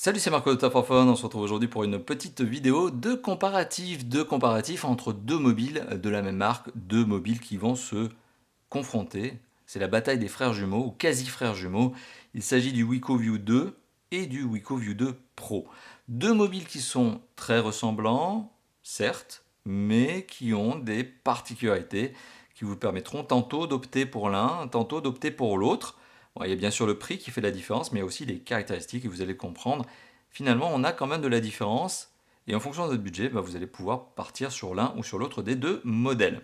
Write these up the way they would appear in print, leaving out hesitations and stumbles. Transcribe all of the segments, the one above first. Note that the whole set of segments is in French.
Salut, c'est Marco de Top of Phone. On se retrouve aujourd'hui pour une petite vidéo de comparatif entre deux mobiles de la même marque, deux mobiles qui vont se confronter. C'est la bataille des frères jumeaux ou quasi frères jumeaux. Il s'agit du Wiko View 2 et du Wiko View 2 Pro. Deux mobiles qui sont très ressemblants, certes, mais qui ont des particularités qui vous permettront tantôt d'opter pour l'un, tantôt d'opter pour l'autre. Bon, il y a bien sûr le prix qui fait la différence, mais il y a aussi les caractéristiques et vous allez comprendre. Finalement, on a quand même de la différence et en fonction de votre budget, vous allez pouvoir partir sur l'un ou sur l'autre des deux modèles.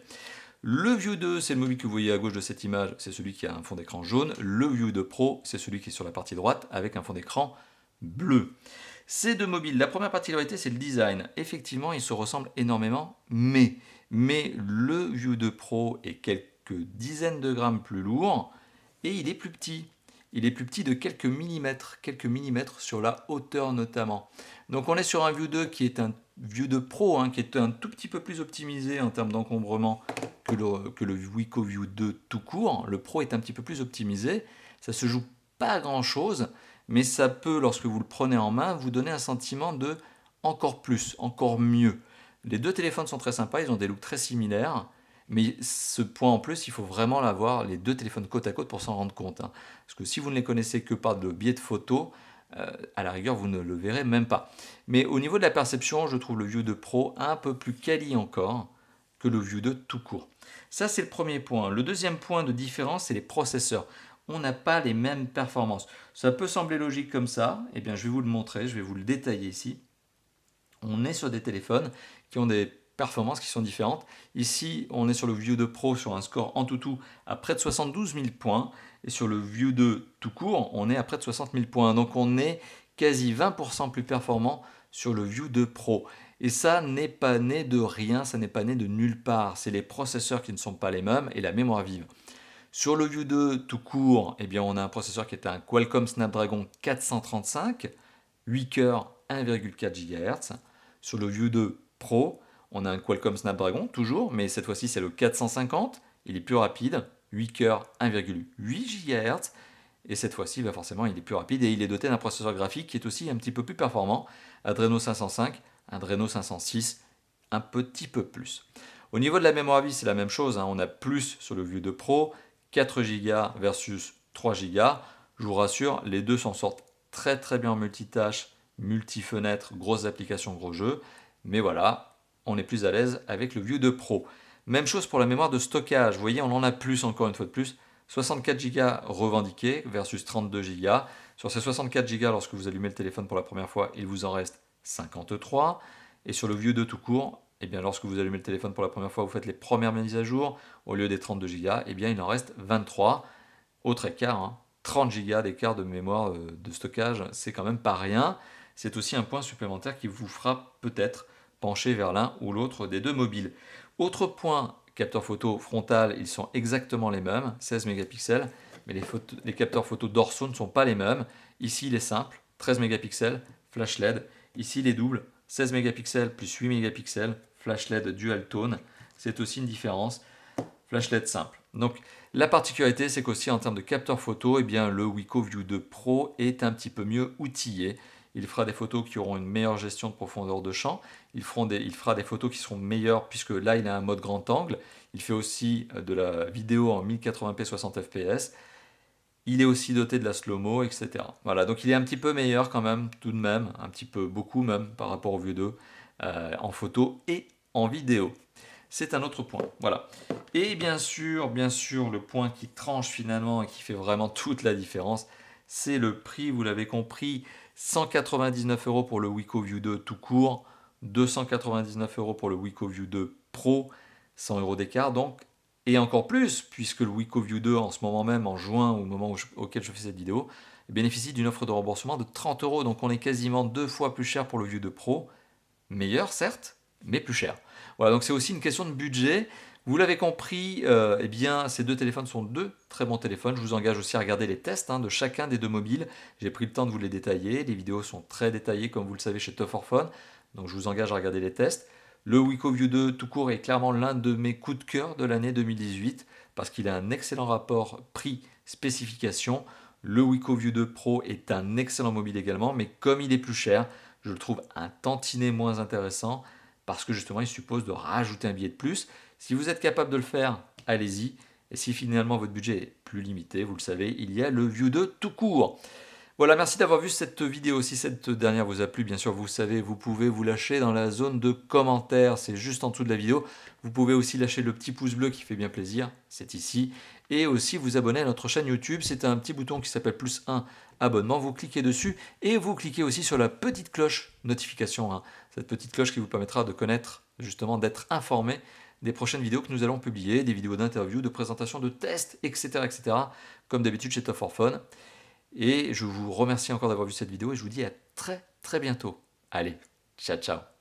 Le View 2, c'est le mobile que vous voyez à gauche de cette image, c'est celui qui a un fond d'écran jaune. Le View 2 Pro, c'est celui qui est sur la partie droite avec un fond d'écran bleu. Ces deux mobiles, la première particularité, c'est le design. Effectivement, ils se ressemblent énormément, mais le View 2 Pro est quelques dizaines de grammes plus lourd et il est plus petit. Il est plus petit de quelques millimètres sur la hauteur notamment. Donc on est sur un View 2 qui est un View 2 Pro, qui est un tout petit peu plus optimisé en termes d'encombrement que le Wiko View 2 tout court. Le Pro est un petit peu plus optimisé. Ça se joue pas à grand chose, mais ça peut, lorsque vous le prenez en main, vous donner un sentiment de encore plus, encore mieux. Les deux téléphones sont très sympas, ils ont des looks très similaires. Mais ce point en plus, il faut vraiment l'avoir, les deux téléphones côte à côte pour s'en rendre compte. Parce que si vous ne les connaissez que par le biais de photos, à la rigueur, vous ne le verrez même pas. Mais au niveau de la perception, je trouve le View 2 Pro un peu plus quali encore que le View 2 tout court. Ça, c'est le premier point. Le deuxième point de différence, c'est les processeurs. On n'a pas les mêmes performances. Ça peut sembler logique comme ça. Eh bien, je vais vous le montrer, je vais vous le détailler ici. On est sur des téléphones qui ont des performances qui sont différentes. Ici, on est sur le View 2 Pro sur un score en tout à près de 72 000 points. Et sur le View 2 tout court, on est à près de 60 000 points. Donc on est quasi 20% plus performant sur le View 2 Pro. Et ça n'est pas né de rien, ça n'est pas né de nulle part. C'est les processeurs qui ne sont pas les mêmes et la mémoire vive. Sur le View 2 tout court, eh bien, on a un processeur qui est un Qualcomm Snapdragon 435, 8 cœurs, 1,4 GHz. Sur le View 2 Pro, on a un Qualcomm Snapdragon, toujours, mais cette fois-ci c'est le 450. Il est plus rapide, 8 cœurs, 1,8 GHz. Et cette fois-ci, forcément, il est plus rapide et il est doté d'un processeur graphique qui est aussi un petit peu plus performant. Adreno 505, Adreno 506, un petit peu plus. Au niveau de la mémoire vive, c'est la même chose. On a plus sur le View 2 Pro, 4 Go versus 3 Go. Je vous rassure, les deux s'en sortent très très bien en multitâche, multi-fenêtre, grosses applications, gros jeux. Mais voilà, on est plus à l'aise avec le View 2 Pro. Même chose pour la mémoire de stockage. Vous voyez, on en a plus encore une fois de plus. 64 Go revendiqués versus 32 Go. Sur ces 64 Go, lorsque vous allumez le téléphone pour la première fois, il vous en reste 53. Et sur le View 2 tout court, eh bien, lorsque vous allumez le téléphone pour la première fois, vous faites les premières mises à jour, au lieu des 32 Go, eh bien, il en reste 23. Autre écart, 30 Go d'écart de mémoire de stockage, c'est quand même pas rien. C'est aussi un point supplémentaire qui vous fera peut-être pencher vers l'un ou l'autre des deux mobiles. Autre point, capteur photo frontal, ils sont exactement les mêmes, 16 mégapixels, mais les capteurs photo dorsaux ne sont pas les mêmes. Ici, il est simple, 13 mégapixels, flash LED. Ici, les doubles, 16 mégapixels plus 8 mégapixels, flash LED dual tone. C'est aussi une différence. Flash LED simple. Donc la particularité, c'est qu'aussi en termes de capteur photo, eh bien, le Wiko View 2 Pro est un petit peu mieux outillé. Il fera des photos qui auront une meilleure gestion de profondeur de champ. Il fera des photos qui seront meilleures puisque là, il a un mode grand angle. Il fait aussi de la vidéo en 1080p 60 fps. Il est aussi doté de la slow-mo, etc. Voilà, donc il est un petit peu meilleur quand même, tout de même, un petit peu, beaucoup même, par rapport au View 2, en photo et en vidéo. C'est un autre point, voilà. Et bien sûr, le point qui tranche finalement et qui fait vraiment toute la différence, c'est le prix, vous l'avez compris, 199 euros pour le Wiko View 2 tout court, 299 euros pour le Wiko View 2 Pro, 100 euros d'écart donc, et encore plus, puisque le Wiko View 2 en ce moment même, en juin, au moment auquel je fais cette vidéo, bénéficie d'une offre de remboursement de 30 euros, donc on est quasiment deux fois plus cher pour le View 2 Pro, meilleur certes, mais plus cher. Voilà, donc c'est aussi une question de budget. Vous l'avez compris, eh bien, ces deux téléphones sont deux très bons téléphones. Je vous engage aussi à regarder les tests de chacun des deux mobiles. J'ai pris le temps de vous les détailler. Les vidéos sont très détaillées, comme vous le savez, chez Tough for Phone. Donc je vous engage à regarder les tests. Le Wiko View 2 tout court est clairement l'un de mes coups de cœur de l'année 2018 parce qu'il a un excellent rapport prix-spécification. Le Wiko View 2 Pro est un excellent mobile également, mais comme il est plus cher, je le trouve un tantinet moins intéressant parce que justement il suppose de rajouter un billet de plus. Si vous êtes capable de le faire, allez-y. Et si finalement votre budget est plus limité, vous le savez, il y a le View 2 tout court. Voilà, merci d'avoir vu cette vidéo. Si cette dernière vous a plu, bien sûr, vous savez, vous pouvez vous lâcher dans la zone de commentaires. C'est juste en dessous de la vidéo. Vous pouvez aussi lâcher le petit pouce bleu qui fait bien plaisir. C'est ici. Et aussi vous abonner à notre chaîne YouTube. C'est un petit bouton qui s'appelle +1 abonnement. Vous cliquez dessus et vous cliquez aussi sur la petite cloche notification, hein. Cette petite cloche qui vous permettra de connaître, justement, d'être informé des prochaines vidéos que nous allons publier, des vidéos d'interview, de présentation de tests, etc. etc. Comme d'habitude chez Top 4 Fun. Et je vous remercie encore d'avoir vu cette vidéo et je vous dis à très très bientôt. Allez, ciao ciao.